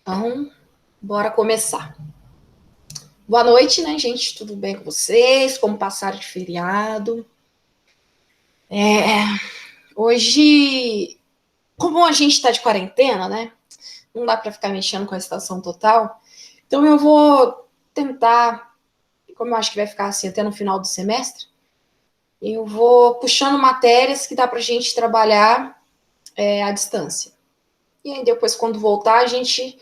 Então, bora começar. Boa noite, né, gente? Tudo bem com vocês? Como passaram de feriado? Hoje, como a gente tá de quarentena, né? Não dá para ficar mexendo com a estação total. Então, eu vou tentar, como eu acho que vai ficar assim até no final do semestre, eu vou puxando matérias que dá pra gente trabalhar à distância. E aí, depois, quando voltar, a gente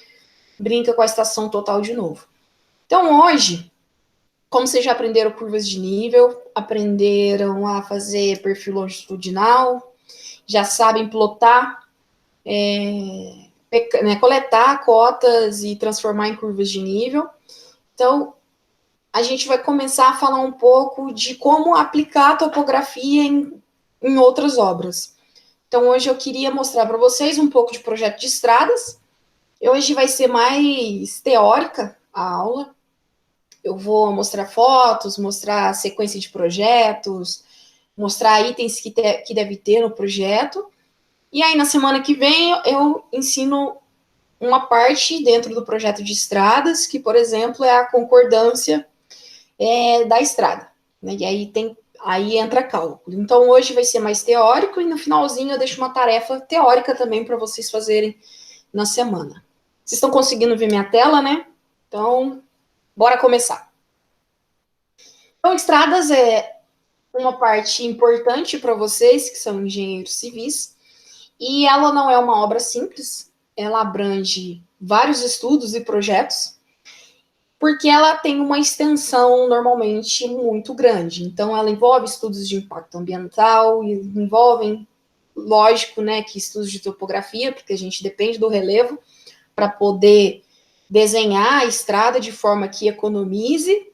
brinca com a estação total de novo. Então, hoje, como vocês já aprenderam curvas de nível, aprenderam a fazer perfil longitudinal, já sabem plotar, né, coletar cotas e transformar em curvas de nível. Então, a gente vai começar a falar um pouco de como aplicar a topografia em outras obras. Então, hoje eu queria mostrar para vocês um pouco de projeto de estradas. Hoje vai ser mais teórica a aula. Eu vou mostrar fotos, mostrar sequência de projetos, mostrar itens que deve ter no projeto. E aí, na semana que vem, eu ensino uma parte dentro do projeto de estradas, que, por exemplo, é a concordância da estrada. Né? E aí entra cálculo. Então, hoje vai ser mais teórico e no finalzinho eu deixo uma tarefa teórica também para vocês fazerem na semana. Vocês estão conseguindo ver minha tela, né? Então, bora começar. Então, estradas é uma parte importante para vocês, que são engenheiros civis, e ela não é uma obra simples, ela abrange vários estudos e projetos, porque ela tem uma extensão normalmente muito grande. Então, ela envolve estudos de impacto ambiental, envolvem, lógico, né, que estudos de topografia, porque a gente depende do relevo para poder desenhar a estrada de forma que economize.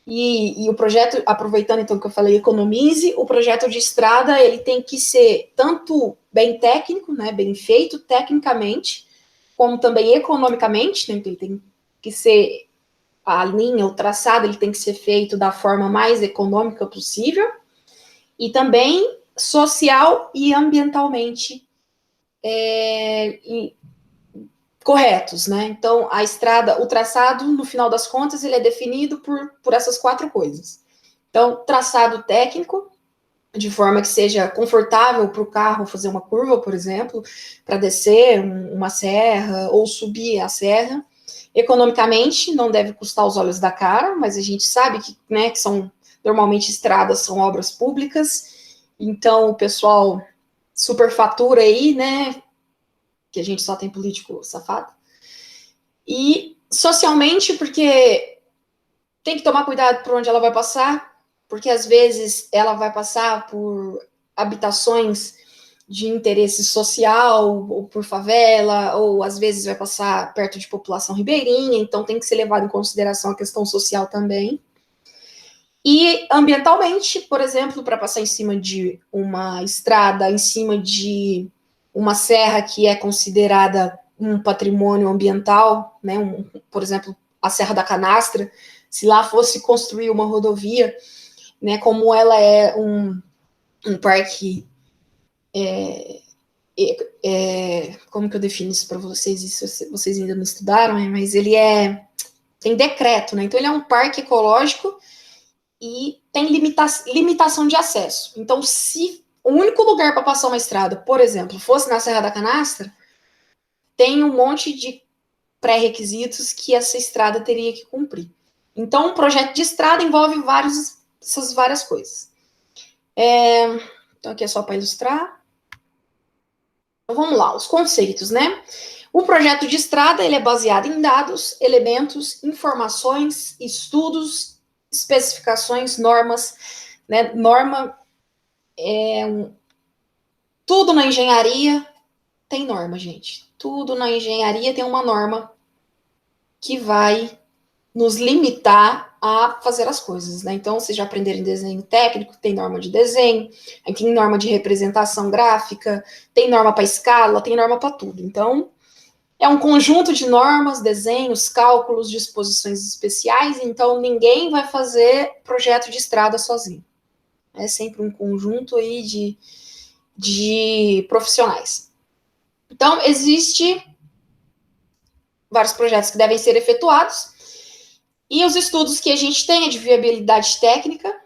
E o projeto, aproveitando então que eu falei economize, o projeto de estrada ele tem que ser tanto bem técnico, né, bem feito tecnicamente, como também economicamente, né, ele tem que ser a linha, o traçado, ele tem que ser feito da forma mais econômica possível, e também social e ambientalmente corretos, né? Então, a estrada, o traçado, no final das contas, ele é definido por essas quatro coisas. Então, traçado técnico, de forma que seja confortável para o carro fazer uma curva, por exemplo, para descer uma serra ou subir a serra. Economicamente, não deve custar os olhos da cara, mas a gente sabe que, né, que são normalmente estradas, são obras públicas, então o pessoal superfatura aí, né, que a gente só tem político safado. E socialmente, porque tem que tomar cuidado por onde ela vai passar, porque às vezes ela vai passar por habitações de interesse social, ou por favela, ou às vezes vai passar perto de população ribeirinha, então tem que ser levado em consideração a questão social também. E ambientalmente, por exemplo, para passar em cima de uma estrada, em cima de uma serra que é considerada um patrimônio ambiental, né? Por exemplo, a Serra da Canastra, se lá fosse construir uma rodovia, né? Como ela é um parque, como que eu defino isso para vocês? Isso vocês ainda não estudaram, né? Mas ele tem decreto, né? Então ele é um parque ecológico e tem limitação de acesso. Então, se o único lugar para passar uma estrada, por exemplo, fosse na Serra da Canastra, tem um monte de pré-requisitos que essa estrada teria que cumprir. Então, um projeto de estrada envolve essas várias coisas. Então, aqui é só para ilustrar. Então, vamos lá, os conceitos, né? O projeto de estrada ele é baseado em dados, elementos, informações, estudos, especificações, normas, né? Norma tudo na engenharia tem norma, gente. Tudo na engenharia tem uma norma que vai nos limitar a fazer as coisas, né? Então, vocês já aprenderam em desenho técnico, tem norma de desenho, tem norma de representação gráfica, tem norma para escala, tem norma para tudo. Então, é um conjunto de normas, desenhos, cálculos, disposições especiais, então ninguém vai fazer projeto de estrada sozinho. É sempre um conjunto aí de profissionais. Então, existe vários projetos que devem ser efetuados. E os estudos que a gente tem é de viabilidade técnica,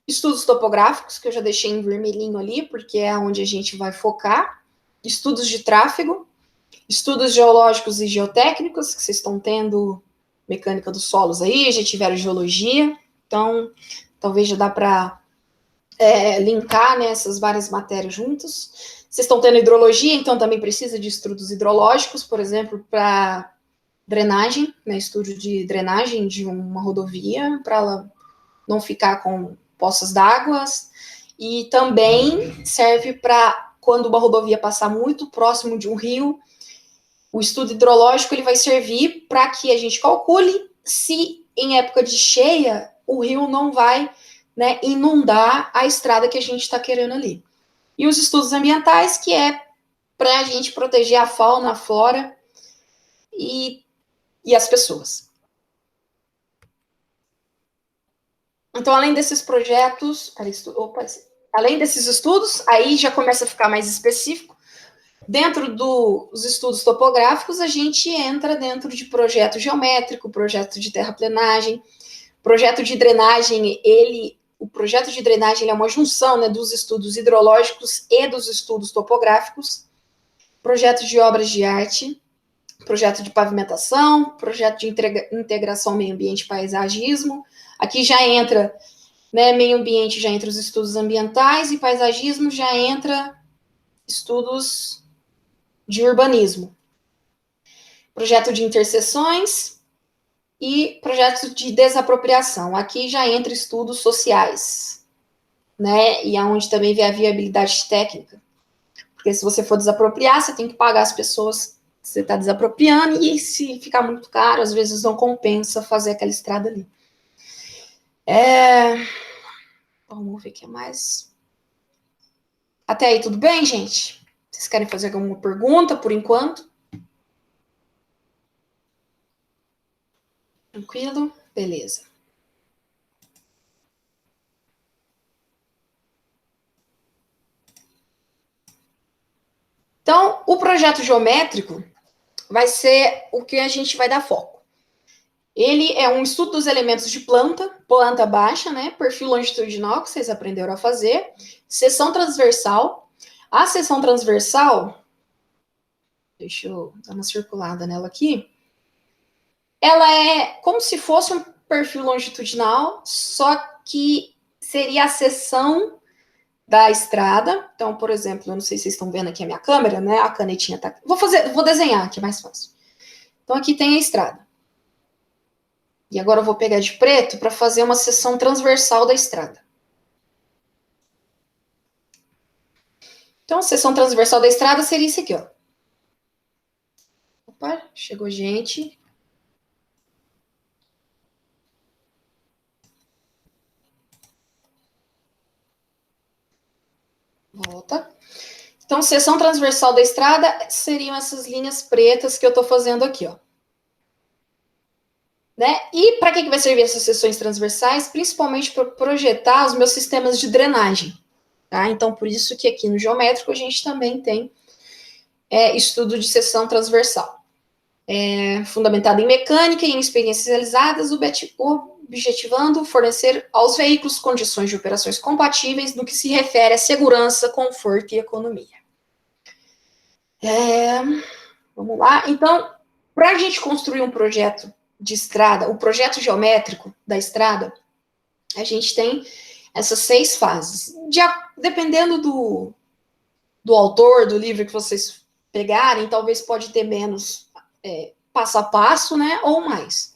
estudos topográficos, que eu já deixei em vermelhinho ali, porque é onde a gente vai focar, estudos de tráfego, estudos geológicos e geotécnicos, que vocês estão tendo mecânica dos solos aí, já tiveram geologia, então talvez já dá para linkar, né, essas várias matérias juntas. Vocês estão tendo hidrologia, então também precisa de estudos hidrológicos, por exemplo, para drenagem, né, estudo de drenagem de uma rodovia, para ela não ficar com poças d'água, e também serve para quando uma rodovia passar muito próximo de um rio, o estudo hidrológico ele vai servir para que a gente calcule se em época de cheia o rio não vai, né, inundar a estrada que a gente está querendo ali. E os estudos ambientais, que é para a gente proteger a fauna, a flora e as pessoas. Então, além desses projetos, além desses estudos, aí já começa a ficar mais específico. Dentro dos estudos topográficos, a gente entra dentro de projeto geométrico, projeto de terraplenagem, projeto de drenagem. O projeto de drenagem é uma junção, né, dos estudos hidrológicos e dos estudos topográficos. Projeto de obras de arte, projeto de pavimentação, projeto de integração meio ambiente e paisagismo. Aqui já entra, né, meio ambiente, já entra os estudos ambientais, e paisagismo já entra estudos de urbanismo. Projeto de interseções e projeto de desapropriação. Aqui já entra estudos sociais, né, e aonde também vê a viabilidade técnica. Porque se você for desapropriar, você tem que pagar as pessoas que você está desapropriando, e se ficar muito caro, às vezes não compensa fazer aquela estrada ali. Vamos ver o que mais. Até aí, tudo bem, gente? Vocês querem fazer alguma pergunta por enquanto? Tranquilo? Beleza. Então, o projeto geométrico vai ser o que a gente vai dar foco. Ele é um estudo dos elementos de planta baixa, né? Perfil longitudinal, que vocês aprenderam a fazer. Seção transversal. A seção transversal, deixa eu dar uma circulada nela aqui. Ela é como se fosse um perfil longitudinal, só que seria a seção da estrada. Então, por exemplo, eu não sei se vocês estão vendo aqui a minha câmera, né? A canetinha tá aqui. Vou desenhar aqui, é mais fácil. Então, aqui tem a estrada. E agora eu vou pegar de preto para fazer uma seção transversal da estrada. Então, a seção transversal da estrada seria isso aqui, ó. Opa, chegou gente. Volta. Então, seção transversal da estrada seriam essas linhas pretas que eu estou fazendo aqui, ó. Né? E para que vai servir essas seções transversais? Principalmente para projetar os meus sistemas de drenagem. Tá? Então, por isso que aqui no geométrico a gente também tem estudo de seção transversal. Fundamentado em mecânica e em experiências realizadas, objetivando fornecer aos veículos condições de operações compatíveis no que se refere a segurança, conforto e economia. Vamos lá. Então, para a gente construir um projeto de estrada, o projeto geométrico da estrada, a gente tem essas 6 fases. Dependendo do autor, do livro que vocês pegarem, talvez pode ter menos passo a passo, né, ou mais.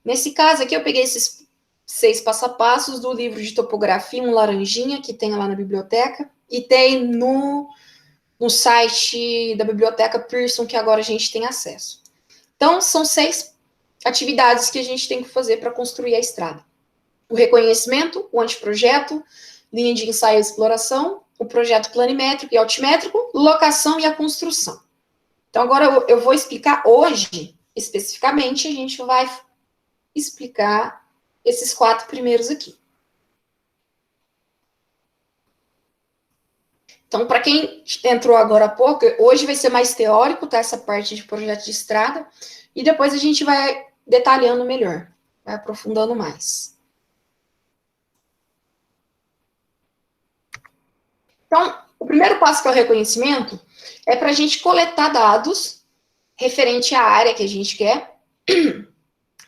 Nesse caso aqui, eu peguei esses 6 passo a passos do livro de topografia, um laranjinha, que tem lá na biblioteca, e tem no site da biblioteca Pearson, que agora a gente tem acesso. Então, são 6 atividades que a gente tem que fazer para construir a estrada. O reconhecimento, o anteprojeto, linha de ensaio e exploração, o projeto planimétrico e altimétrico, locação e a construção. Então, agora eu vou explicar hoje, especificamente, a gente vai explicar esses 4 primeiros aqui. Então, para quem entrou agora há pouco, hoje vai ser mais teórico, tá? Essa parte de projeto de estrada, e depois a gente vai detalhando melhor, vai aprofundando mais. Então, o primeiro passo, que é o reconhecimento, é para a gente coletar dados referente à área que a gente quer.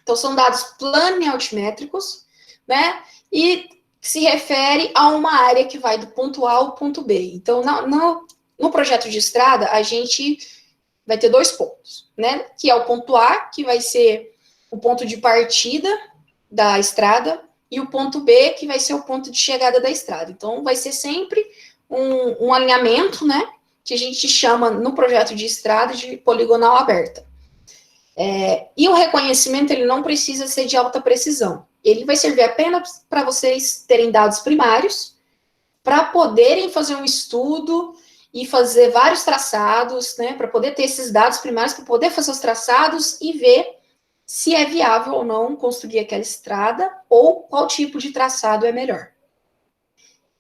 Então, são dados planimétricos, né? E se refere a uma área que vai do ponto A ao ponto B. Então, no projeto de estrada, a gente vai ter 2 pontos, né? Que é o ponto A, que vai ser o ponto de partida da estrada, e o ponto B, que vai ser o ponto de chegada da estrada. Então, vai ser sempre um alinhamento, né? Que a gente chama no projeto de estrada de poligonal aberta. E o reconhecimento, ele não precisa ser de alta precisão. Ele vai servir apenas para vocês terem dados primários, para poderem fazer um estudo e fazer vários traçados, né, para poder ter esses dados primários, para poder fazer os traçados e ver se é viável ou não construir aquela estrada, ou qual tipo de traçado é melhor.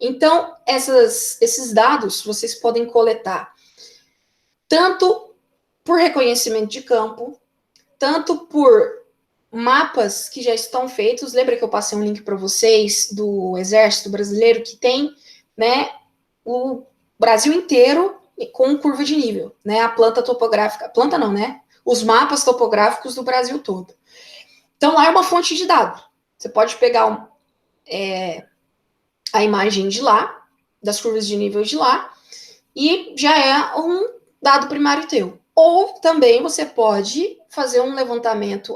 Então, esses dados vocês podem coletar tanto por reconhecimento de campo, tanto por mapas que já estão feitos. Lembra que eu passei um link para vocês do Exército Brasileiro, que tem, né, o Brasil inteiro com curva de nível, né, a planta topográfica, planta não, né, os mapas topográficos do Brasil todo. Então, lá é uma fonte de dados. Você pode pegar a imagem de lá, das curvas de nível de lá, e já é um dado primário teu. Ou também você pode fazer um levantamento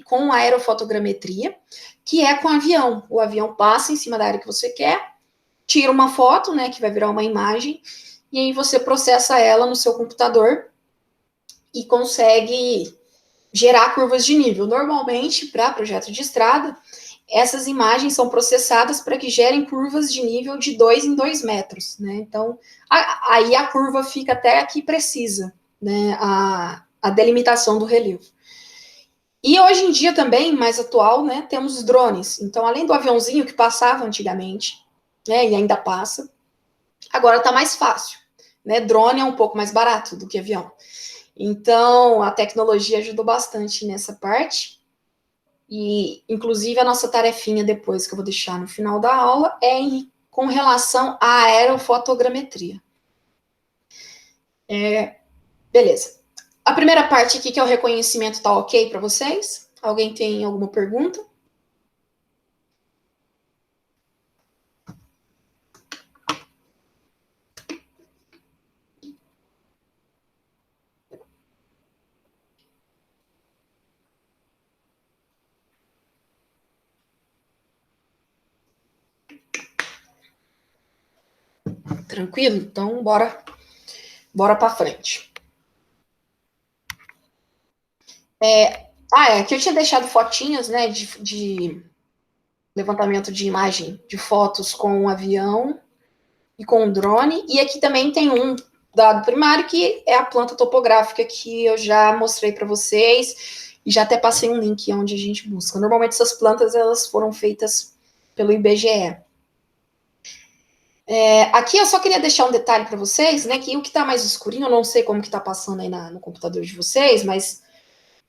com aerofotogrametria, que é com avião. O avião passa em cima da área que você quer, tira uma foto, né, que vai virar uma imagem, e aí você processa ela no seu computador e consegue gerar curvas de nível. Normalmente, para projeto de estrada, essas imagens são processadas para que gerem curvas de nível de 2 em 2 metros, né? Então, aí a curva fica até aqui precisa, né? A delimitação do relevo. E hoje em dia também, mais atual, né? Temos os drones. Então, além do aviãozinho que passava antigamente, né? E ainda passa, agora está mais fácil, né? Drone é um pouco mais barato do que avião. Então, a tecnologia ajudou bastante nessa parte. E, inclusive, a nossa tarefinha depois, que eu vou deixar no final da aula, é com relação à aerofotogrametria. Beleza. A primeira parte aqui, que é o reconhecimento, tá ok para vocês? Alguém tem alguma pergunta? Tranquilo? Então, bora para frente. Aqui eu tinha deixado fotinhas, né, de levantamento de imagem de fotos com um avião e com um drone, e aqui também tem um dado primário, que é a planta topográfica, que eu já mostrei para vocês, e já até passei um link onde a gente busca. Normalmente essas plantas, elas foram feitas pelo IBGE. Aqui eu só queria deixar um detalhe para vocês, né, que o que está mais escurinho, eu não sei como que está passando aí no computador de vocês, mas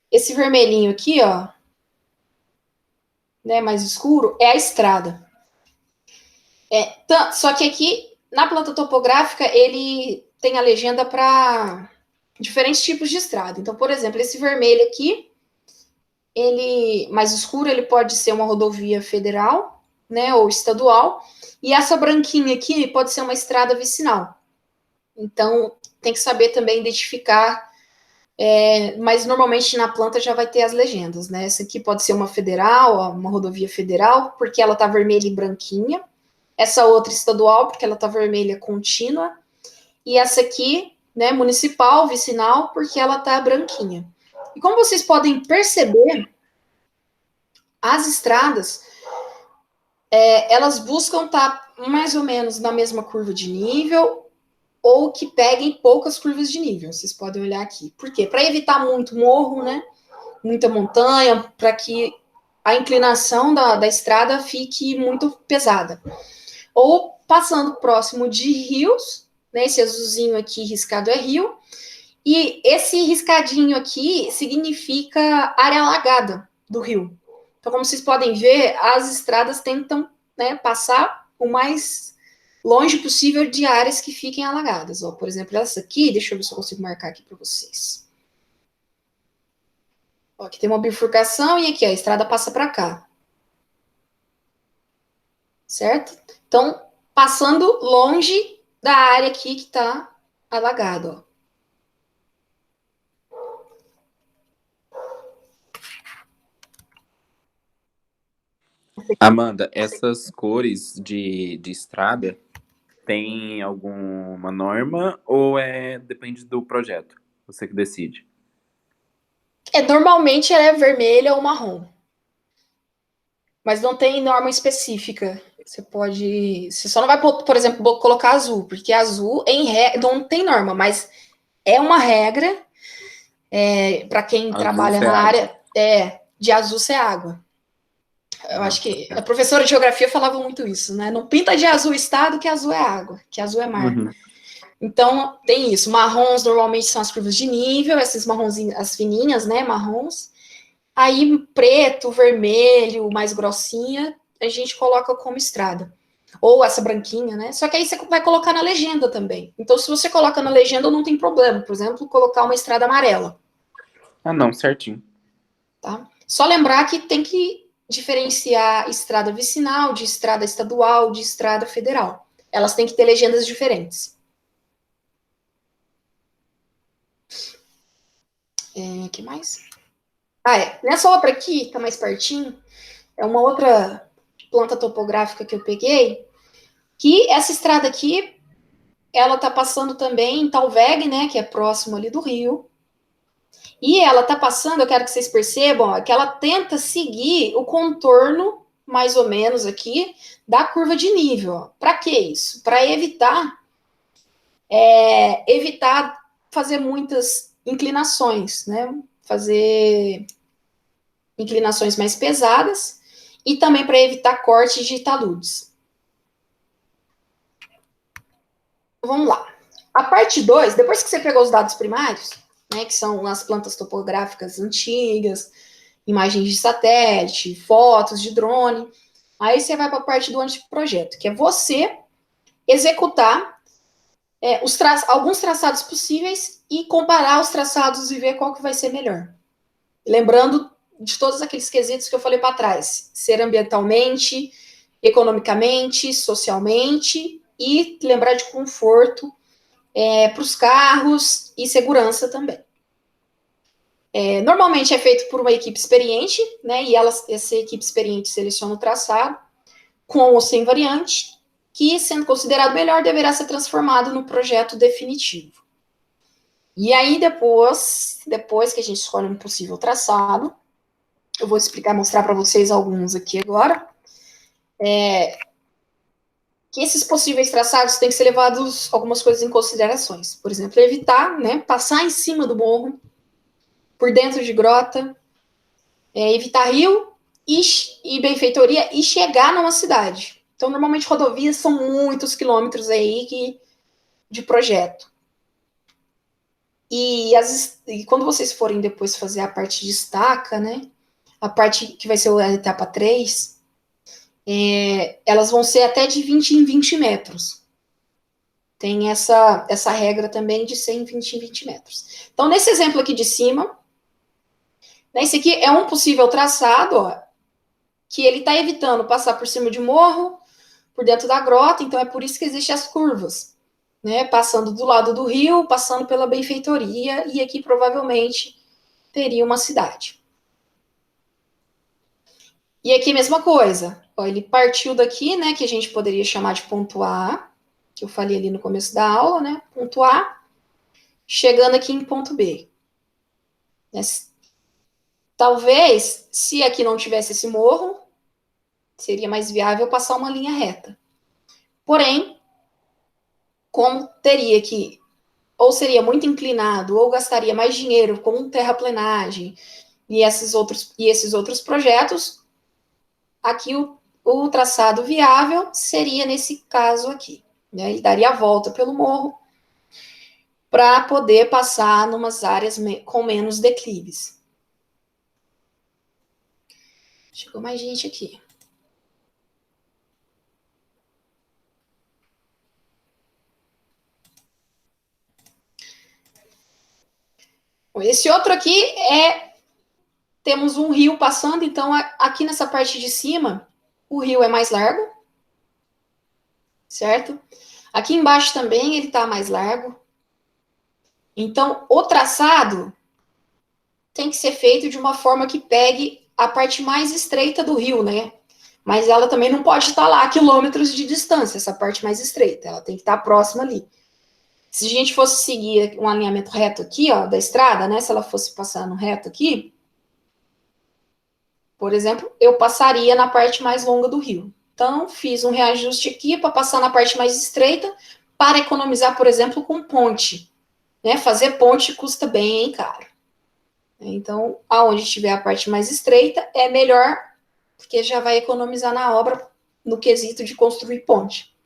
esse vermelhinho aqui, ó, né, mais escuro, é a estrada. Só que aqui, na planta topográfica, ele tem a legenda para diferentes tipos de estrada. Então, por exemplo, esse vermelho aqui, ele mais escuro, ele pode ser uma rodovia federal, né, ou estadual, e essa branquinha aqui pode ser uma estrada vicinal. Então, tem que saber também identificar, mas normalmente na planta já vai ter as legendas, né? Essa aqui pode ser uma federal, uma rodovia federal, porque ela tá vermelha e branquinha. Essa outra estadual, porque ela tá vermelha contínua. E essa aqui, né, municipal, vicinal, porque ela tá branquinha. E como vocês podem perceber, as estradas, elas buscam estar mais ou menos na mesma curva de nível, ou que peguem poucas curvas de nível. Vocês podem olhar aqui. Por quê? Para evitar muito morro, né? Muita montanha, para que a inclinação da estrada fique muito pesada. Ou passando próximo de rios, né? Esse azulzinho aqui riscado é rio. E esse riscadinho aqui significa área alagada do rio. Então, como vocês podem ver, as estradas tentam, né, passar o mais longe possível de áreas que fiquem alagadas. Ó, por exemplo, essa aqui, deixa eu ver se eu consigo marcar aqui para vocês. Ó, aqui tem uma bifurcação e aqui ó, a estrada passa para cá. Certo? Então, passando longe da área aqui que está alagada. Ó. Amanda, essas cores de estrada tem alguma norma ou depende do projeto? Você que decide. Normalmente ela é vermelha ou marrom. Mas não tem norma específica. Você pode. Você só não vai, por exemplo, colocar azul, porque azul não tem norma, mas é uma regra para quem Azul trabalha é na água. área de azul ser água. Eu acho que a Tá. professora de geografia falava muito isso, né? Não pinta de azul estado que azul é água, que azul é mar. Uhum. Então, tem isso. Marrons normalmente são as curvas de nível, essas marronzinhas, as fininhas, né? Marrons. Aí, preto, vermelho, mais grossinha, a gente coloca como estrada. Ou essa branquinha, né? Só que aí você vai colocar na legenda também. Então, se você coloca na legenda, não tem problema. Por exemplo, colocar uma estrada amarela. Ah, não, certinho. Tá? Só lembrar que tem que diferenciar estrada vicinal de estrada estadual, de estrada federal. Elas têm que ter legendas diferentes. Que mais? Nessa outra aqui, tá mais pertinho, é uma outra planta topográfica que eu peguei, que essa estrada aqui, ela tá passando também em Talveg, né, que é próximo ali do rio, e ela tá passando, eu quero que vocês percebam, ó, que ela tenta seguir o contorno, mais ou menos aqui, da curva de nível. Para que isso? Para evitar fazer muitas inclinações, né, fazer inclinações mais pesadas, e também para evitar corte de taludes. Vamos lá. A parte 2, depois que você pegou os dados primários, né, que são as plantas topográficas antigas, imagens de satélite, fotos de drone, aí você vai para a parte do anteprojeto, que é você executar alguns traçados possíveis e comparar os traçados e ver qual que vai ser melhor. Lembrando de todos aqueles quesitos que eu falei para trás, ser ambientalmente, economicamente, socialmente e lembrar de conforto para os carros e segurança também. Normalmente é feito por uma equipe experiente, né? E essa equipe experiente seleciona o traçado com ou sem variante, que, sendo considerado melhor, deverá ser transformado no projeto definitivo. E aí, depois que a gente escolhe um possível traçado, eu vou mostrar para vocês alguns aqui agora, que esses possíveis traçados têm que ser levados algumas coisas em considerações. Por exemplo, evitar, né, passar em cima do morro, por dentro de grota, evitar rio e benfeitoria e chegar numa cidade. Então, normalmente, rodovias são muitos quilômetros aí de projeto. E quando vocês forem depois fazer a parte de estaca, né, a parte que vai ser a etapa 3, elas vão ser até de 20 em 20 metros. Tem essa regra também de ser em 20 em 20 metros. Então, nesse exemplo aqui de cima, né, esse aqui é um possível traçado, ó, que ele está evitando passar por cima de morro, por dentro da grota, então é por isso que existem as curvas, né? Passando do lado do rio, passando pela benfeitoria, e aqui provavelmente teria uma cidade. E aqui mesma coisa, ó, ele partiu daqui, né, que a gente poderia chamar de ponto A, que eu falei ali no começo da aula, né, ponto A, chegando aqui em ponto B. Talvez, se aqui não tivesse esse morro, seria mais viável passar uma linha reta. Porém, como teria que, ou seria muito inclinado, ou gastaria mais dinheiro com terraplenagem e esses outros projetos, aqui o traçado viável seria nesse caso aqui. né? Ele daria a volta pelo morro para poder passar numas áreas com menos declives. Chegou mais gente aqui. Esse outro aqui temos um rio passando, então aqui nessa parte de cima, o rio é mais largo, certo? Aqui embaixo também ele está mais largo. Então, o traçado tem que ser feito de uma forma que pegue a parte mais estreita do rio, né? Mas ela também não pode estar lá a quilômetros de distância, essa parte mais estreita. Ela tem que estar próxima ali. Se a gente fosse seguir um alinhamento reto aqui, ó, da estrada, né? Se ela fosse passar no reto aqui, por exemplo, eu passaria na parte mais longa do rio. Então, fiz um reajuste aqui para passar na parte mais estreita, para economizar, por exemplo, com ponte. Né? Fazer ponte custa bem caro. Então, aonde tiver a parte mais estreita, é melhor, porque já vai economizar na obra no quesito de construir ponte.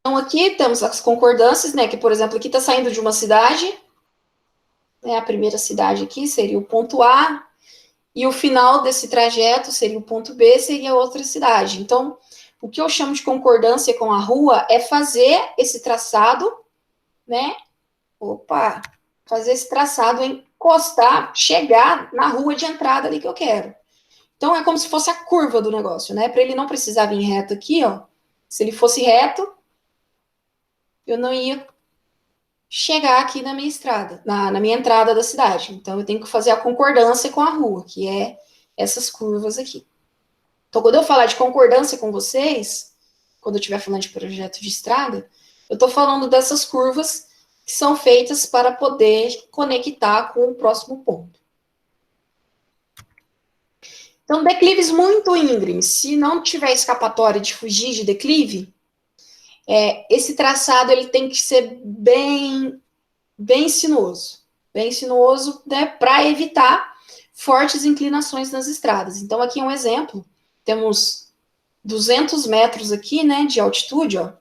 Então, aqui temos as concordâncias, né? Que, por exemplo, aqui está saindo de uma cidade, né? A primeira cidade aqui seria o ponto A, e o final desse trajeto seria o ponto B, seria outra cidade. Então, o que eu chamo de concordância com a rua é fazer esse traçado, né? Fazer esse traçado encostar, chegar na rua de entrada ali que eu quero. Então, é como se fosse a curva do negócio, né? Para ele não precisar vir reto aqui, ó. Se ele fosse reto, eu não ia chegar aqui na minha estrada, na minha entrada da cidade. Então, eu tenho que fazer a concordância com a rua, que é essas curvas aqui. Então, quando eu falar de concordância com vocês, quando eu estiver falando de projeto de estrada, eu estou falando dessas curvas que são feitas para poder conectar com o próximo ponto. Então, declives muito íngremes. Se não tiver escapatória de fugir de declive, esse traçado ele tem que ser bem sinuoso. Bem sinuoso, né, para evitar fortes inclinações nas estradas. Então, aqui é um exemplo. Temos 200 metros aqui, né, de altitude, ó.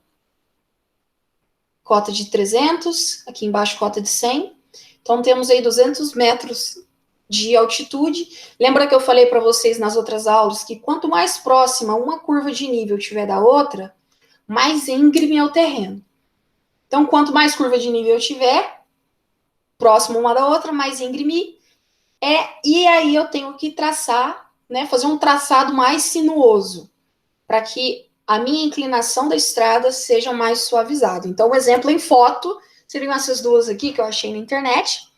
Cota de 300, aqui embaixo cota de 100. Então, temos aí 200 metros de altitude. Lembra que eu falei para vocês nas outras aulas que quanto mais próxima uma curva de nível tiver da outra, mais íngreme é o terreno. Então, quanto mais curva de nível tiver, próximo uma da outra, mais íngreme e aí eu tenho que traçar, né, fazer um traçado mais sinuoso, para que a minha inclinação da estrada seja mais suavizada. Então, o exemplo em foto seriam essas duas aqui que eu achei na internet.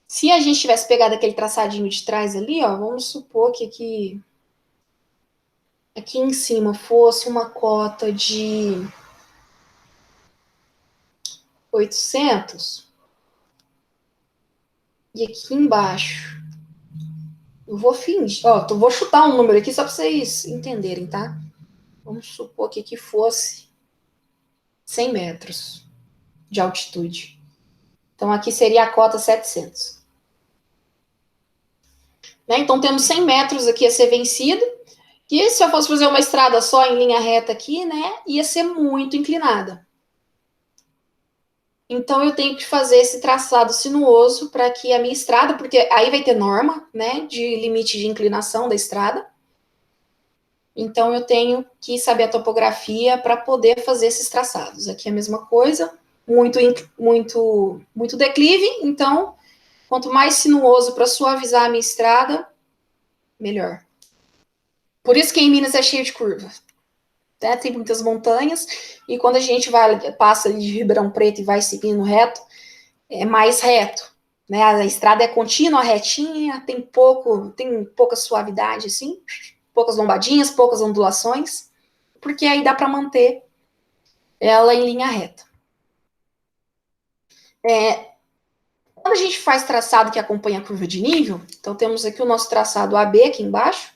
Se a gente tivesse pegado aquele traçadinho de trás ali, ó, vamos supor que aqui em cima fosse uma cota de 800 e aqui embaixo eu vou fingir, ó, vou chutar um número aqui só para vocês entenderem, tá? Vamos supor que fosse 100 metros de altitude. Então, aqui seria a cota 700. Né? Então, temos 100 metros aqui a ser vencido. E se eu fosse fazer uma estrada só em linha reta aqui, né, ia ser muito inclinada. Então, eu tenho que fazer esse traçado sinuoso para que a minha estrada, porque aí vai ter norma, né, de limite de inclinação da estrada. Então, eu tenho que saber a topografia para poder fazer esses traçados. Aqui é a mesma coisa, muito declive. Então, quanto mais sinuoso para suavizar a minha estrada, melhor. Por isso que em Minas é cheio de curva. Né? Tem muitas montanhas, e quando a gente passa de Ribeirão Preto e vai seguindo reto, é mais reto. Né? A estrada é contínua, retinha, tem pouca suavidade, assim, poucas lombadinhas, poucas ondulações, porque aí dá para manter ela em linha reta. Quando a gente faz traçado que acompanha a curva de nível, então temos aqui o nosso traçado AB aqui embaixo,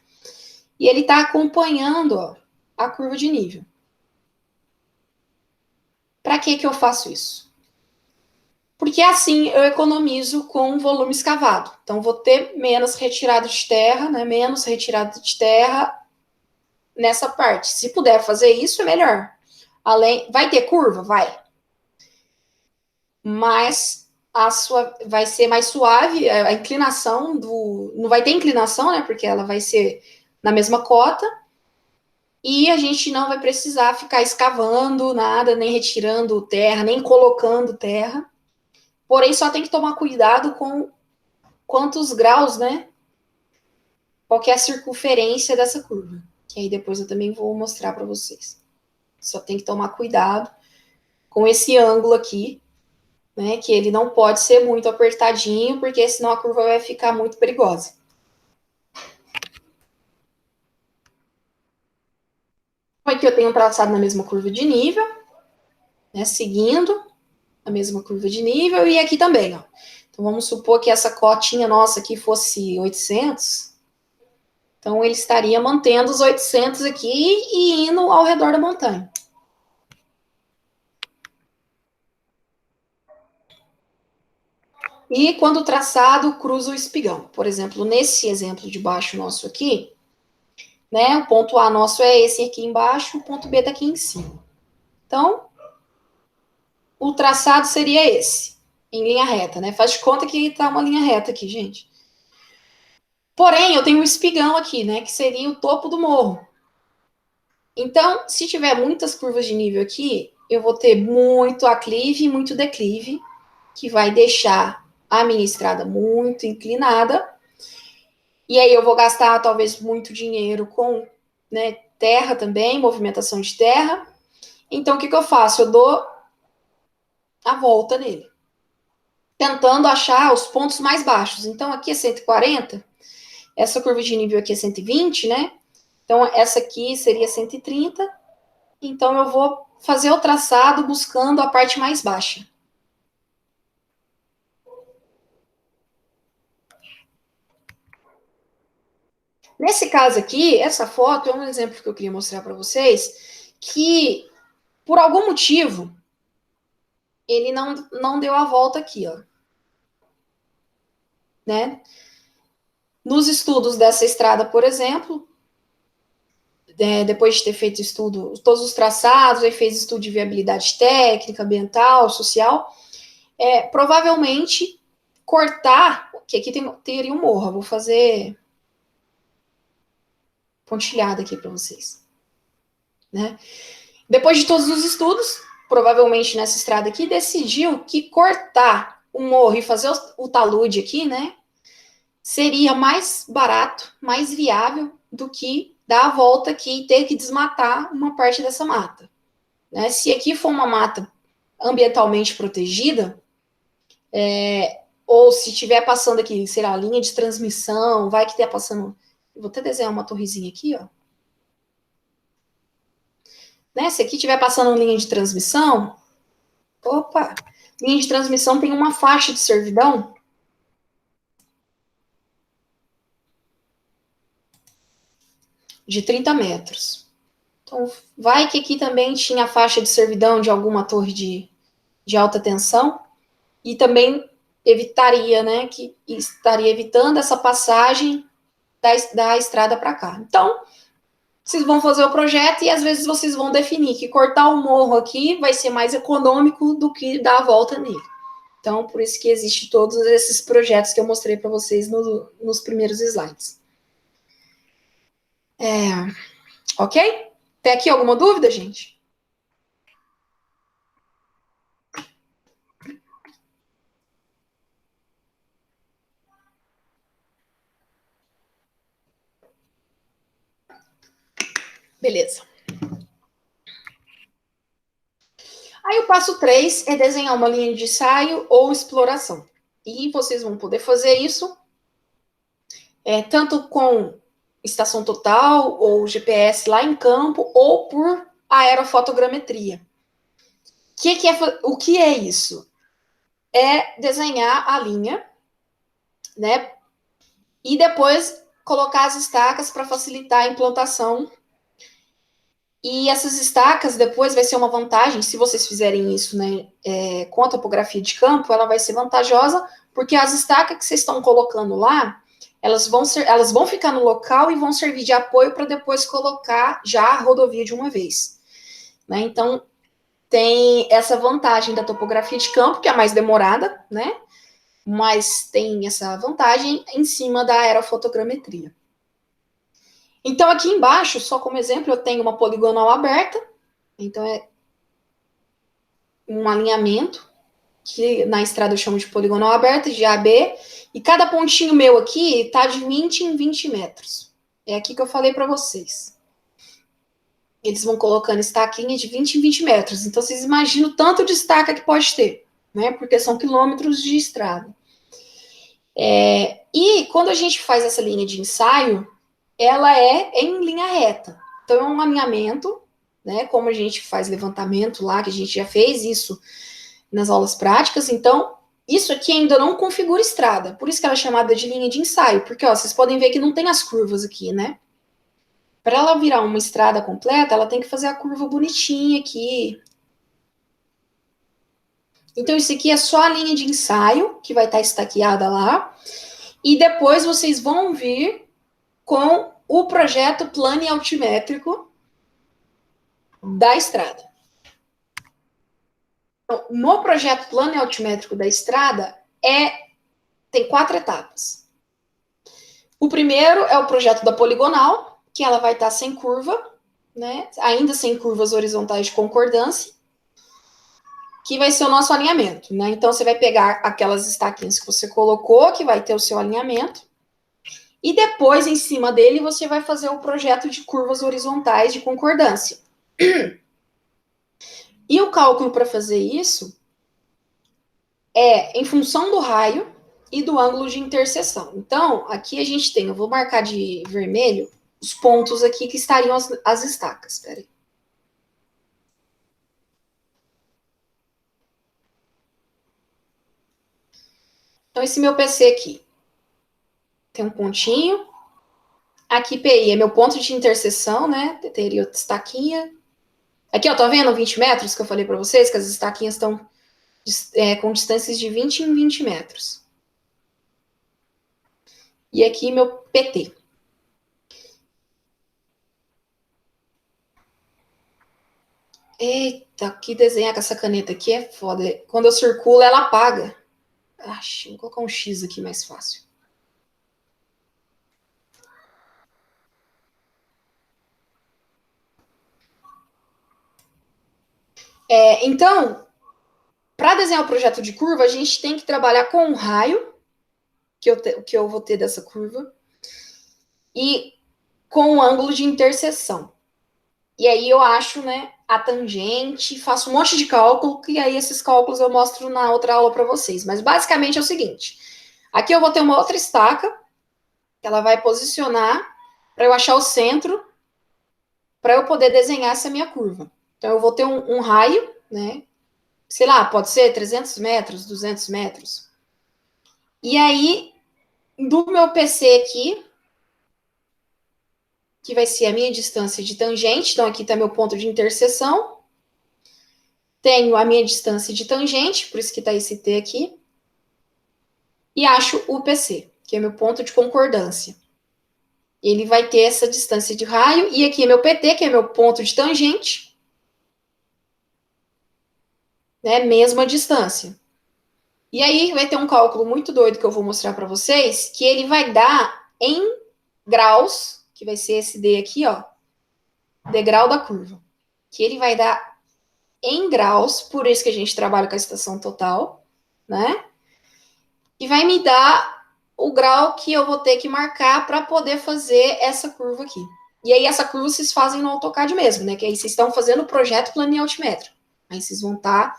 e ele está acompanhando, ó, a curva de nível. Para que eu faço isso? Porque assim eu economizo com volume escavado. Então, vou ter menos retirada de terra, né? Menos retirada de terra nessa parte. Se puder fazer isso, é melhor. Além, vai ter curva? Vai. Mas vai ser mais suave, a inclinação do. Não vai ter inclinação, né? Porque ela vai ser na mesma cota. E a gente não vai precisar ficar escavando nada, nem retirando terra, nem colocando terra. Porém, só tem que tomar cuidado com quantos graus, né? Qual que é a circunferência dessa curva. Que aí depois eu também vou mostrar para vocês. Só tem que tomar cuidado com esse ângulo aqui, né? Que ele não pode ser muito apertadinho, porque senão a curva vai ficar muito perigosa. Aqui eu tenho um traçado na mesma curva de nível, né? Seguindo a mesma curva de nível, e aqui também, ó. Então, vamos supor que essa cotinha nossa aqui fosse 800. Então, ele estaria mantendo os 800 aqui e indo ao redor da montanha. E quando o traçado cruza o espigão. Por exemplo, nesse exemplo de baixo nosso aqui, né, o ponto A nosso é esse aqui embaixo, o ponto B está aqui em cima. Então, o traçado seria esse, em linha reta, né? Faz de conta que está uma linha reta aqui, gente. Porém, eu tenho um espigão aqui, né, que seria o topo do morro. Então, se tiver muitas curvas de nível aqui, eu vou ter muito aclive e muito declive, que vai deixar a minha estrada muito inclinada. E aí eu vou gastar talvez muito dinheiro com, né, terra também, movimentação de terra. Então, o que eu faço? Eu dou a volta nele, tentando achar os pontos mais baixos. Então, aqui é 140, essa curva de nível aqui é 120, né? Então, essa aqui seria 130. Então, eu vou fazer o traçado buscando a parte mais baixa. Nesse caso aqui, essa foto é um exemplo que eu queria mostrar para vocês, que, por algum motivo, ele não deu a volta aqui, ó. Né? Nos estudos dessa estrada, por exemplo, depois de ter feito estudo, todos os traçados, aí fez estudo de viabilidade técnica, ambiental, social, provavelmente cortar, que aqui teria um morro, eu vou fazer pontilhada aqui para vocês. Né? Depois de todos os estudos, provavelmente nessa estrada aqui, decidiu que cortar o morro e fazer o talude aqui, né, seria mais barato, mais viável do que dar a volta aqui e ter que desmatar uma parte dessa mata. Né? Se aqui for uma mata ambientalmente protegida, ou se estiver passando aqui, sei lá, linha de transmissão, vai que esteja passando. Vou até desenhar uma torrezinha aqui, ó. Né? Se aqui estiver passando linha de transmissão, opa, linha de transmissão tem uma faixa de servidão de 30 metros. Então, vai que aqui também tinha faixa de servidão de alguma torre de alta tensão, e também evitaria, né, que estaria evitando essa passagem da estrada para cá. Então, vocês vão fazer o projeto e às vezes vocês vão definir que cortar o morro aqui vai ser mais econômico do que dar a volta nele. Então, por isso que existe todos esses projetos que eu mostrei para vocês nos primeiros slides. Ok? Tem aqui alguma dúvida, gente? Beleza. Aí o passo 3 é desenhar uma linha de ensaio ou exploração. E vocês vão poder fazer isso tanto com estação total ou GPS lá em campo ou por aerofotogrametria. O que é isso? É desenhar a linha, né? E depois colocar as estacas para facilitar a implantação E essas estacas depois vai ser uma vantagem, se vocês fizerem isso, né, com a topografia de campo, ela vai ser vantajosa, porque as estacas que vocês estão colocando lá, elas vão ficar no local e vão servir de apoio para depois colocar já a rodovia de uma vez. Né? Então, tem essa vantagem da topografia de campo, que é a mais demorada, né? Mas tem essa vantagem em cima da aerofotogrametria. Então, aqui embaixo, só como exemplo, eu tenho uma poligonal aberta. Então, é um alinhamento, que na estrada eu chamo de poligonal aberta, de A a B. E cada pontinho meu aqui está de 20 em 20 metros. É aqui que eu falei para vocês. Eles vão colocando estaquinha de 20 em 20 metros. Então, vocês imaginam o tanto de estaca que pode ter, né? Porque são quilômetros de estrada. E quando a gente faz essa linha de ensaio, ela é em linha reta. Então, é um alinhamento, né? Como a gente faz levantamento lá, que a gente já fez isso nas aulas práticas. Então, isso aqui ainda não configura estrada. Por isso que ela é chamada de linha de ensaio. Porque, ó, vocês podem ver que não tem as curvas aqui, né? Para ela virar uma estrada completa, ela tem que fazer a curva bonitinha aqui. Então, isso aqui é só a linha de ensaio, que vai estar estaqueada lá. E depois vocês vão vir com o projeto plano e altimétrico da estrada. Então, no projeto plano e altimétrico da estrada, tem 4 etapas. O primeiro é o projeto da poligonal, que ela vai estar sem curva, né? Ainda sem curvas horizontais de concordância, que vai ser o nosso alinhamento, né? Então, você vai pegar aquelas estaquinhas que você colocou, que vai ter o seu alinhamento, e depois, em cima dele, você vai fazer o projeto de curvas horizontais de concordância. E o cálculo para fazer isso é em função do raio e do ângulo de interseção. Então, aqui a gente tem, eu vou marcar de vermelho, os pontos aqui que estariam as estacas. Espera aí. Então, esse meu PC aqui tem um pontinho. Aqui, PI, é meu ponto de interseção, né? Teria outra estaquinha. Aqui, ó, tá vendo 20 metros que eu falei para vocês? Que as estaquinhas estão com distâncias de 20 em 20 metros. E aqui, meu PT. Eita, que desenhar com essa caneta aqui é foda. Quando eu circulo, ela apaga. Vou colocar um X aqui mais fácil. Então, para desenhar o projeto de curva, a gente tem que trabalhar com um raio, que eu vou ter dessa curva, e com o ângulo de interseção. E aí eu acho, né, a tangente, faço um monte de cálculo, e aí esses cálculos eu mostro na outra aula para vocês. Mas basicamente é o seguinte: aqui eu vou ter uma outra estaca, que ela vai posicionar para eu achar o centro, para eu poder desenhar essa minha curva. Então eu vou ter um raio, né? Sei lá, pode ser 300 metros, 200 metros. E aí, do meu PC aqui, que vai ser a minha distância de tangente, então aqui está meu ponto de interseção. Tenho a minha distância de tangente, por isso que está esse T aqui. E acho o PC, que é meu ponto de concordância. Ele vai ter essa distância de raio, e aqui é meu PT, que é meu ponto de tangente. Né, mesma distância. E aí vai ter um cálculo muito doido que eu vou mostrar para vocês, que ele vai dar em graus, que vai ser esse D aqui, ó, degrau da curva. Que ele vai dar em graus, por isso que a gente trabalha com a estação total, né? E vai me dar o grau que eu vou ter que marcar para poder fazer essa curva aqui. E aí essa curva vocês fazem no AutoCAD mesmo, né? Que aí vocês estão fazendo o projeto plano e altimétrico. Aí vocês vão estar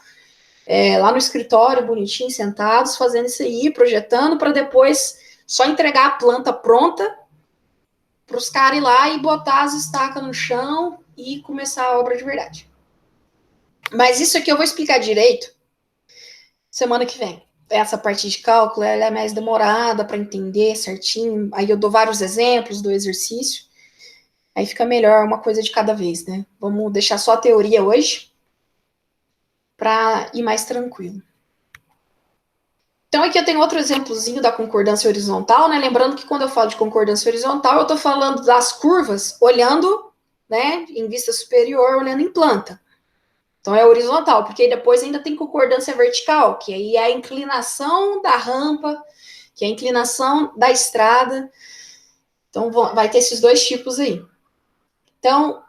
lá no escritório, bonitinho, sentados, fazendo isso aí, projetando, para depois só entregar a planta pronta para os caras ir lá e botar as estacas no chão e começar a obra de verdade. Mas isso aqui eu vou explicar direito semana que vem. Essa parte de cálculo, ela é mais demorada para entender certinho, aí eu dou vários exemplos do exercício. Aí fica melhor uma coisa de cada vez, né? Vamos deixar só a teoria hoje para ir mais tranquilo. Então, aqui eu tenho outro exemplozinho da concordância horizontal, né? Lembrando que quando eu falo de concordância horizontal, eu estou falando das curvas olhando, né, em vista superior, olhando em planta. Então, é horizontal, porque depois ainda tem concordância vertical, que aí é a inclinação da rampa, que é a inclinação da estrada. Então, vai ter esses dois tipos aí. Então,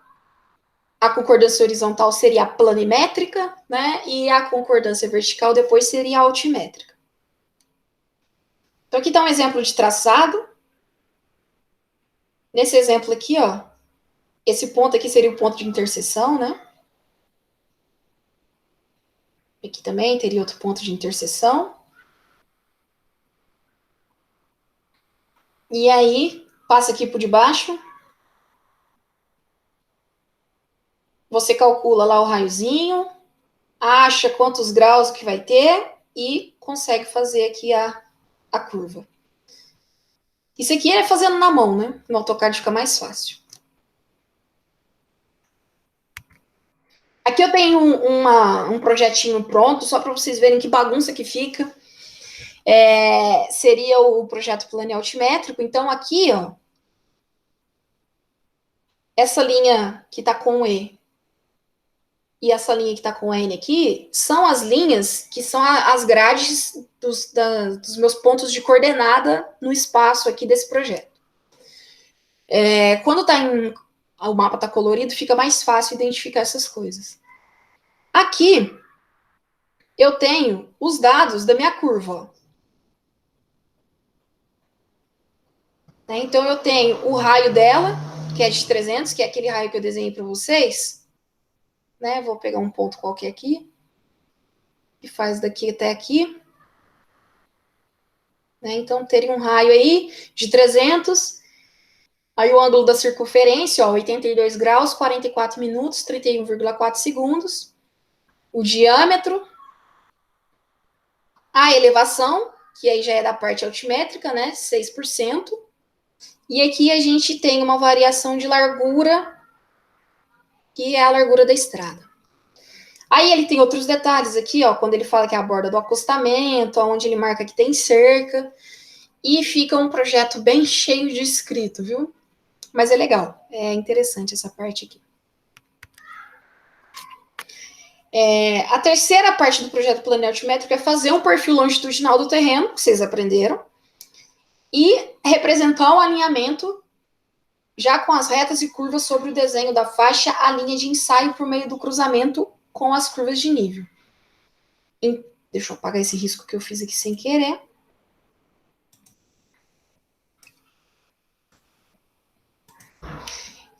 a concordância horizontal seria a planimétrica, né? E a concordância vertical depois seria a altimétrica. Então, aqui está um exemplo de traçado. Nesse exemplo aqui, ó, esse ponto aqui seria o ponto de interseção, né? Aqui também teria outro ponto de interseção. E aí, passa aqui por debaixo. Você calcula lá o raiozinho, acha quantos graus que vai ter e consegue fazer aqui a curva. Isso aqui é fazendo na mão, né? No AutoCAD fica mais fácil. Aqui eu tenho um projetinho pronto, só para vocês verem que bagunça que fica. Seria o projeto plano altimétrico. Então, aqui, ó, essa linha que está com E e essa linha que está com N aqui, são as linhas que são as grades dos meus pontos de coordenada no espaço aqui desse projeto. Quando o mapa está colorido, fica mais fácil identificar essas coisas. Aqui, eu tenho os dados da minha curva, ó. Então, eu tenho o raio dela, que é de 300, que é aquele raio que eu desenhei para vocês. Né? Vou pegar um ponto qualquer aqui, que faz daqui até aqui. Né? Então, teria um raio aí de 300. Aí, o ângulo da circunferência, ó, 82 graus, 44 minutos, 31,4 segundos. O diâmetro. A elevação, que aí já é da parte altimétrica, né? 6%. E aqui a gente tem uma variação de largura, que é a largura da estrada. Aí ele tem outros detalhes aqui, ó, quando ele fala que é a borda do acostamento, onde ele marca que tem cerca, e fica um projeto bem cheio de escrito, viu? Mas é legal, é interessante essa parte aqui. A terceira parte do projeto plano altimétrico é fazer um perfil longitudinal do terreno, que vocês aprenderam, e representar um alinhamento já com as retas e curvas sobre o desenho da faixa, a linha de ensaio por meio do cruzamento com as curvas de nível. Deixa eu apagar esse risco que eu fiz aqui sem querer.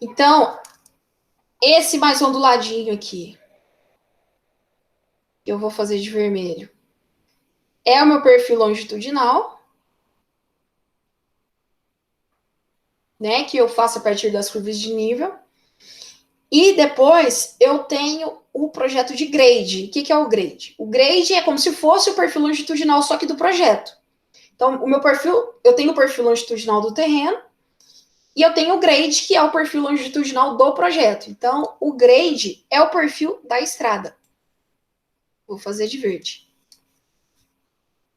Então, esse mais onduladinho aqui, que eu vou fazer de vermelho, é o meu perfil longitudinal, né, que eu faço a partir das curvas de nível. E depois eu tenho o projeto de grade. O que é o grade? O grade é como se fosse o perfil longitudinal, só que do projeto. Então, o meu perfil, eu tenho o perfil longitudinal do terreno e eu tenho o grade, que é o perfil longitudinal do projeto. Então, o grade é o perfil da estrada. Vou fazer de verde.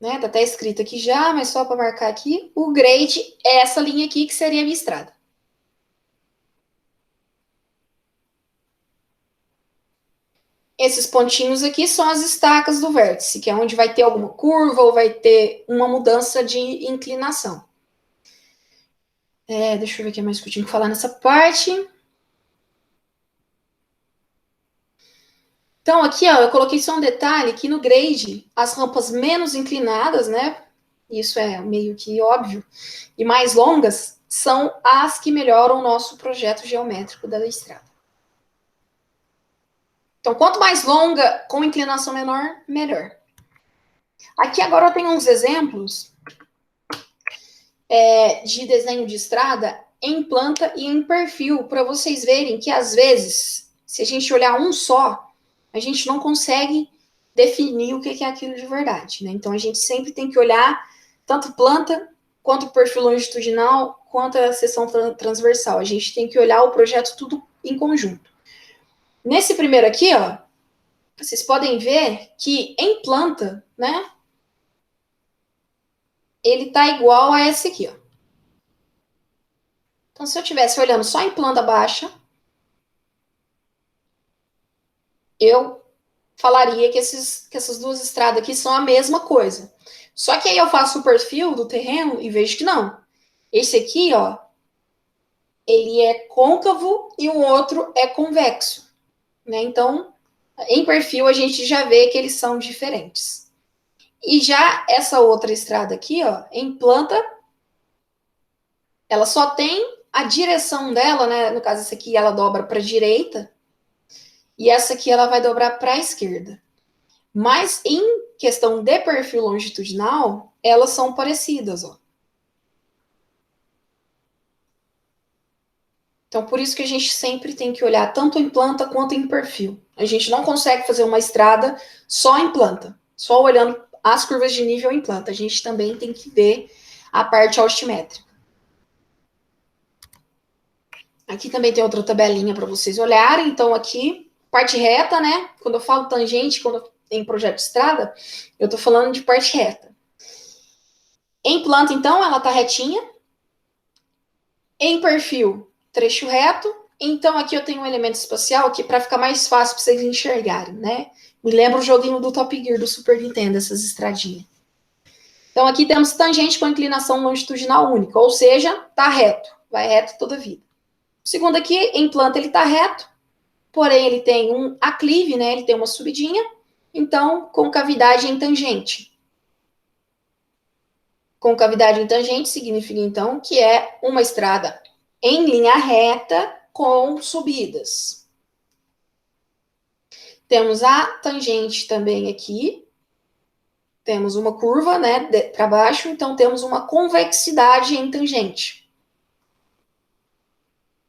Né? Tá até escrito aqui já, mas só para marcar aqui. O grade é essa linha aqui, que seria a minha estrada. Esses pontinhos aqui são as estacas do vértice, que é onde vai ter alguma curva ou vai ter uma mudança de inclinação. Deixa eu ver o que mais que eu tinha que falar nessa parte. Então, aqui, ó, eu coloquei só um detalhe que no grade, as rampas menos inclinadas, né? Isso é meio que óbvio, e mais longas, são as que melhoram o nosso projeto geométrico da estrada. Então, quanto mais longa, com inclinação menor, melhor. Aqui agora eu tenho uns exemplos de desenho de estrada em planta e em perfil, para vocês verem que, às vezes, se a gente olhar um só, a gente não consegue definir o que é aquilo de verdade, né? Então, a gente sempre tem que olhar tanto planta quanto o perfil longitudinal, quanto a seção transversal. A gente tem que olhar o projeto tudo em conjunto. Nesse primeiro aqui, ó, vocês podem ver que em planta, né, ele tá igual a esse aqui, ó. Então, se eu estivesse olhando só em planta baixa, eu falaria que essas duas estradas aqui são a mesma coisa. Só que aí eu faço o perfil do terreno e vejo que não. Esse aqui, ó, ele é côncavo e o outro é convexo, né? Então, em perfil a gente já vê que eles são diferentes. E já essa outra estrada aqui, ó, em planta, ela só tem a direção dela, né? No caso, essa aqui ela dobra para a direita e essa aqui ela vai dobrar para a esquerda. Mas em questão de perfil longitudinal, elas são parecidas, ó. Então, por isso que a gente sempre tem que olhar tanto em planta quanto em perfil. A gente não consegue fazer uma estrada só em planta, só olhando as curvas de nível em planta. A gente também tem que ver a parte altimétrica. Aqui também tem outra tabelinha para vocês olharem. Então, aqui, parte reta, né? Quando eu falo tangente, quando em projeto de estrada, eu estou falando de parte reta. Em planta, então, ela está retinha. Em perfil, trecho reto. Então, aqui eu tenho um elemento espacial aqui para ficar mais fácil para vocês enxergarem, né? Me lembra o joguinho do Top Gear, do Super Nintendo, essas estradinhas. Então, aqui temos tangente com inclinação longitudinal única, ou seja, tá reto, vai reto toda a vida. O segundo aqui, em planta, ele tá reto, porém ele tem um aclive, né? Ele tem uma subidinha, então, concavidade em tangente. Concavidade em tangente significa, então, que é uma estrada em linha reta com subidas. Temos a tangente também aqui. Temos uma curva, né, para baixo, então temos uma convexidade em tangente.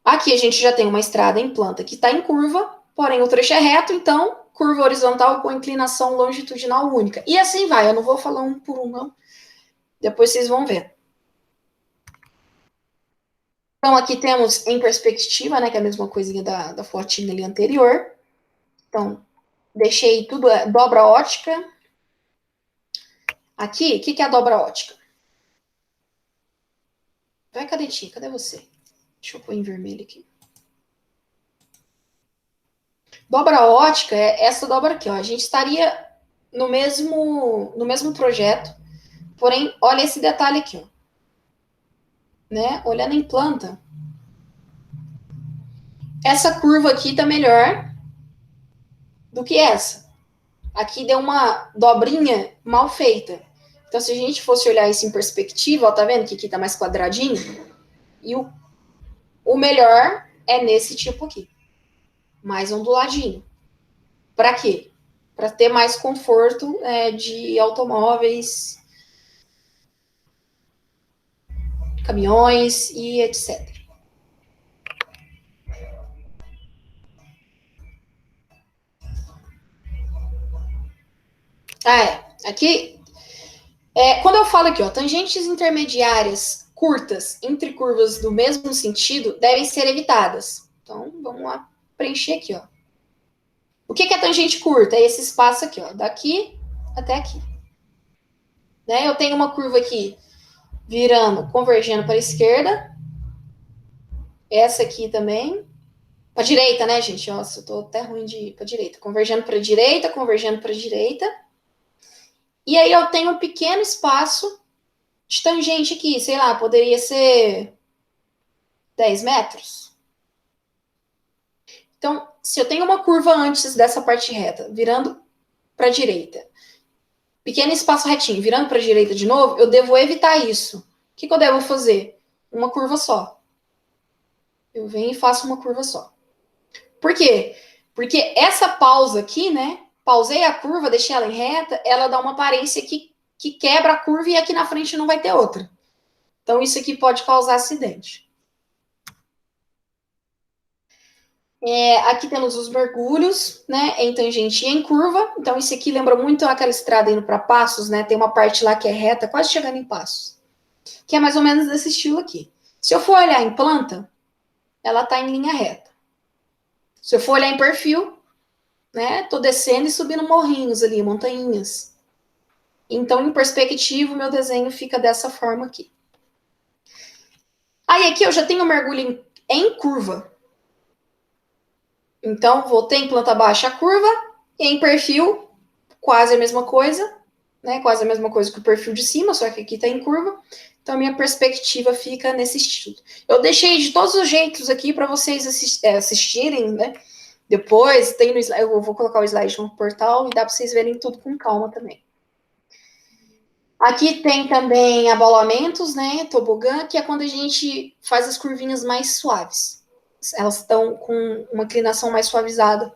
Aqui a gente já tem uma estrada em planta que está em curva, porém o trecho é reto, então curva horizontal com inclinação longitudinal única. E assim vai, eu não vou falar um por um, não. Depois vocês vão ver. Então aqui temos em perspectiva, né, que é a mesma coisinha da fotinha ali anterior. Então, deixei tudo, dobra ótica. Aqui, o que é a dobra ótica? Vai, cadetinha, cadê você? Deixa eu pôr em vermelho aqui. Dobra ótica é essa dobra aqui, ó. A gente estaria no mesmo projeto, porém, olha esse detalhe aqui, ó. Né? Olhando em planta, essa curva aqui tá melhor do que essa. Aqui deu uma dobrinha mal feita. Então, se a gente fosse olhar isso em perspectiva, ó, tá vendo que aqui tá mais quadradinho? E o melhor é nesse tipo aqui. Mais onduladinho. Para quê? Para ter mais conforto de automóveis, caminhões e etc. Aqui, quando eu falo aqui, ó, tangentes intermediárias curtas entre curvas do mesmo sentido devem ser evitadas. Então, vamos lá preencher aqui, ó. O que é tangente curta? É esse espaço aqui, ó, daqui até aqui. Né? Eu tenho uma curva aqui virando, convergendo para a esquerda. Essa aqui também. Para a direita, né, gente? Nossa, eu tô até ruim de ir para a direita. Convergendo para a direita, convergendo para a direita. E aí eu tenho um pequeno espaço de tangente aqui, sei lá, poderia ser 10 metros. Então, se eu tenho uma curva antes dessa parte reta, virando para a direita, pequeno espaço retinho, virando para a direita de novo, eu devo evitar isso. O que eu devo fazer? Uma curva só. Eu venho e faço uma curva só. Por quê? Porque essa pausa aqui, né? Pausei a curva, deixei ela em reta, ela dá uma aparência que quebra a curva e aqui na frente não vai ter outra. Então, isso aqui pode causar acidente. Aqui temos os mergulhos, né? Em tangente e em curva. Então, isso aqui lembra muito aquela estrada indo para Passos, né? Tem uma parte lá que é reta, quase chegando em Passos. que é mais ou menos desse estilo aqui. Se eu for olhar em planta, ela está em linha reta. Se eu for olhar em perfil, né, tô descendo e subindo morrinhos ali, montanhas. Então, em perspectiva, o meu desenho fica dessa forma aqui. Aí aqui eu já tenho mergulho em curva. Então, voltei em planta baixa a curva, e em perfil, quase a mesma coisa, né? Quase a mesma coisa que o perfil de cima, só que aqui está em curva. Então, a minha perspectiva fica nesse estilo. Eu deixei de todos os jeitos aqui para vocês assistirem, né? Depois, tem no slide, eu vou colocar o slide no portal e dá para vocês verem tudo com calma também. Aqui tem também abalamentos, né? Tobogã, que é quando a gente faz as curvinhas mais suaves. Elas estão com uma inclinação mais suavizada.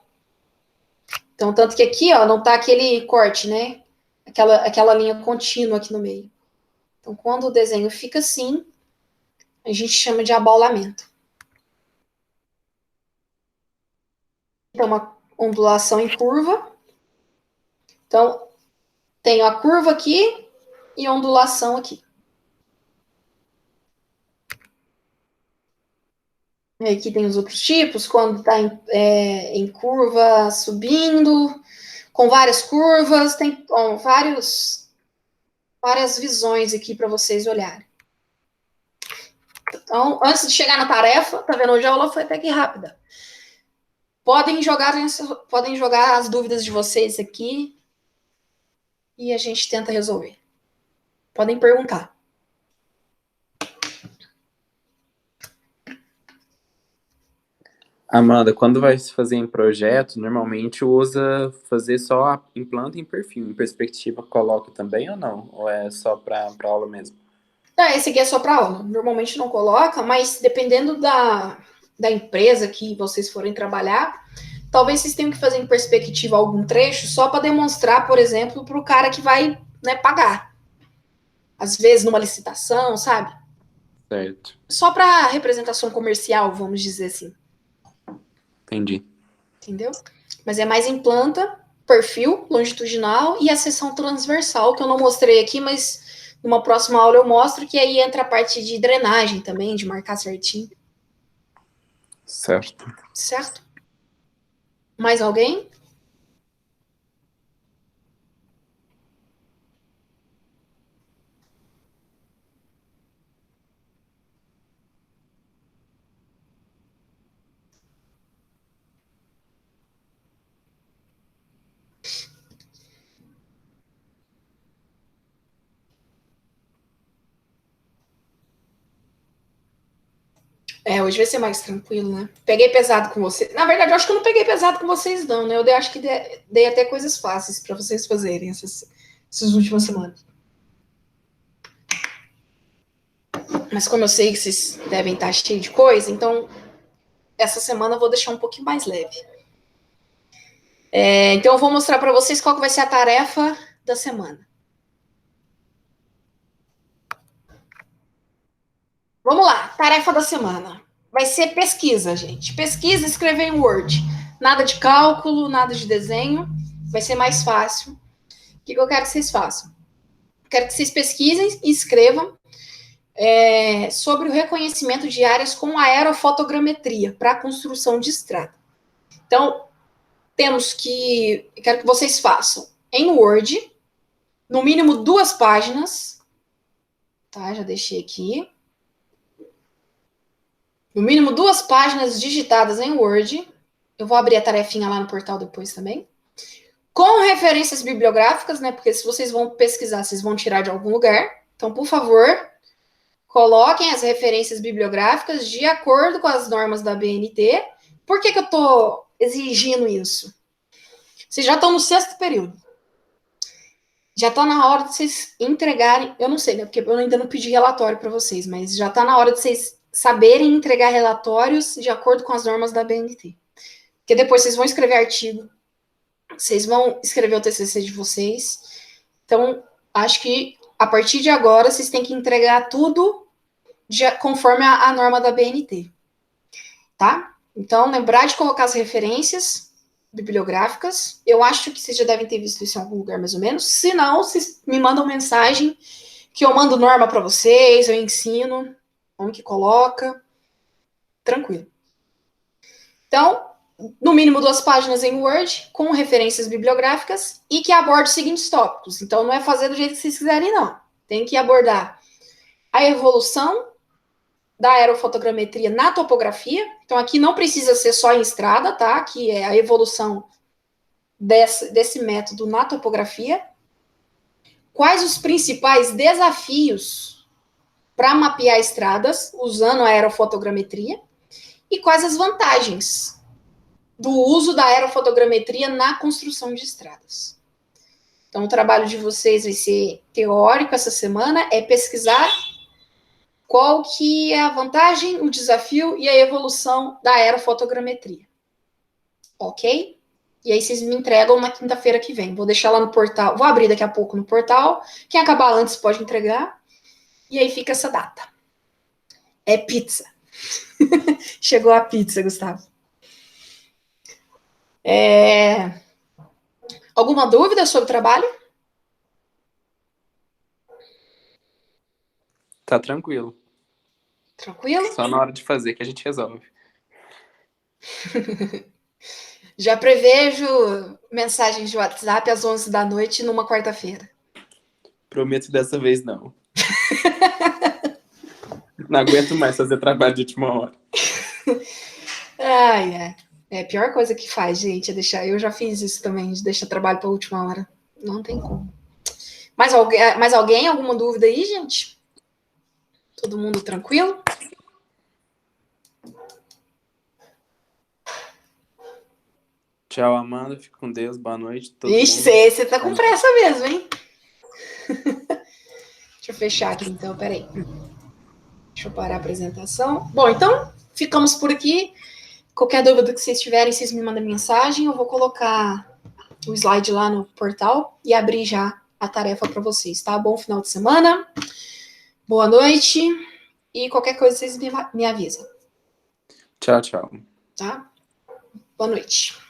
Então, tanto que aqui, ó, não tá aquele corte, né? Aquela linha contínua aqui no meio. Então, quando o desenho fica assim, a gente chama de abaulamento. Então, uma ondulação em curva. Então, tenho a curva aqui e ondulação aqui. E aqui tem os outros tipos, quando está em curva subindo, com várias curvas, tem várias visões aqui para vocês olharem. Então, antes de chegar na tarefa, tá vendo? Hoje a aula foi até que rápida. Podem jogar as dúvidas de vocês aqui e a gente tenta resolver. Podem perguntar. Amanda, quando vai se fazer em projeto, normalmente usa fazer só em planta e em perfil. Em perspectiva, coloca também ou não? Ou é só para aula mesmo? Não, esse aqui é só para aula. Normalmente não coloca, mas dependendo da empresa que vocês forem trabalhar, talvez vocês tenham que fazer em perspectiva algum trecho só para demonstrar, por exemplo, para o cara que vai, né, pagar. Às vezes numa licitação, sabe? Certo. Só para representação comercial, vamos dizer assim. Entendi. Entendeu? Mas é mais em planta, perfil, longitudinal e a seção transversal, que eu não mostrei aqui, mas numa próxima aula eu mostro, que aí entra a parte de drenagem também, de marcar certinho. Certo. Certo? Mais alguém? Hoje vai ser mais tranquilo, né? Peguei pesado com você. Na verdade, eu acho que eu não peguei pesado com vocês, não, né? Eu acho que dei até coisas fáceis para vocês fazerem essas últimas semanas. Mas como eu sei que vocês devem estar cheios de coisa, então essa semana eu vou deixar um pouquinho mais leve. Então eu vou mostrar para vocês qual que vai ser a tarefa da semana. Vamos lá, tarefa da semana. Vai ser pesquisa, gente. Pesquisa, escrever em Word. Nada de cálculo, nada de desenho. Vai ser mais fácil. O que eu quero que vocês façam? Quero que vocês pesquisem e escrevam sobre o reconhecimento de áreas com aerofotogrametria para a construção de estrada. Então, quero que vocês façam em Word, no mínimo 2 páginas. Tá, já deixei aqui. No mínimo 2 páginas digitadas em Word. Eu vou abrir a tarefinha lá no portal depois também. Com referências bibliográficas, né? Porque se vocês vão pesquisar, vocês vão tirar de algum lugar. Então, por favor, coloquem as referências bibliográficas de acordo com as normas da BNT. Por que eu estou exigindo isso? Vocês já estão no 6º período. Já está na hora de vocês entregarem... Eu não sei, né? Porque eu ainda não pedi relatório para vocês, mas já está na hora de vocês saberem entregar relatórios de acordo com as normas da BNT. Porque depois vocês vão escrever artigo, vocês vão escrever o TCC de vocês. Então, acho que a partir de agora vocês têm que entregar tudo conforme a norma da BNT. Tá? Então, lembrar de colocar as referências bibliográficas. Eu acho que vocês já devem ter visto isso em algum lugar, mais ou menos. Se não, vocês me mandam mensagem que eu mando norma para vocês, eu ensino como que coloca, tranquilo. Então, no mínimo 2 páginas em Word, com referências bibliográficas, e que aborde os seguintes tópicos. Então, não é fazer do jeito que vocês quiserem, não. Tem que abordar a evolução da aerofotogrametria na topografia. Então, aqui não precisa ser só em estrada, tá? Que é a evolução desse método na topografia. Quais os principais desafios para mapear estradas usando a aerofotogrametria? E quais as vantagens do uso da aerofotogrametria na construção de estradas? Então, o trabalho de vocês vai ser teórico essa semana, é pesquisar qual que é a vantagem, o desafio e a evolução da aerofotogrametria. Ok? E aí vocês me entregam na quinta-feira que vem. Vou deixar lá no portal, vou abrir daqui a pouco no portal. Quem acabar antes pode entregar. E aí fica essa data. É pizza. Chegou a pizza, Gustavo. Alguma dúvida sobre o trabalho? Tá tranquilo. Tranquilo? Só na hora de fazer que a gente resolve. Já prevejo mensagens de WhatsApp às 11 da noite numa quarta-feira. Prometo dessa vez não. Não aguento mais fazer trabalho de última hora. Ai. É a pior coisa que faz, gente, é deixar. Eu já fiz isso também, de deixar trabalho para a última hora. Não tem como. Mais alguém? Alguma dúvida aí, gente? Todo mundo tranquilo? Tchau, Amanda. Fica com Deus. Boa noite. Ixi, você tá com pressa mesmo, hein? Deixa eu fechar aqui, então, peraí. Deixa eu parar a apresentação. Bom, então, ficamos por aqui. Qualquer dúvida que vocês tiverem, vocês me mandam mensagem. Eu vou colocar o slide lá no portal e abrir já a tarefa para vocês, tá? Bom final de semana. Boa noite. E qualquer coisa, vocês me avisam. Tchau, tchau. Tá? Boa noite.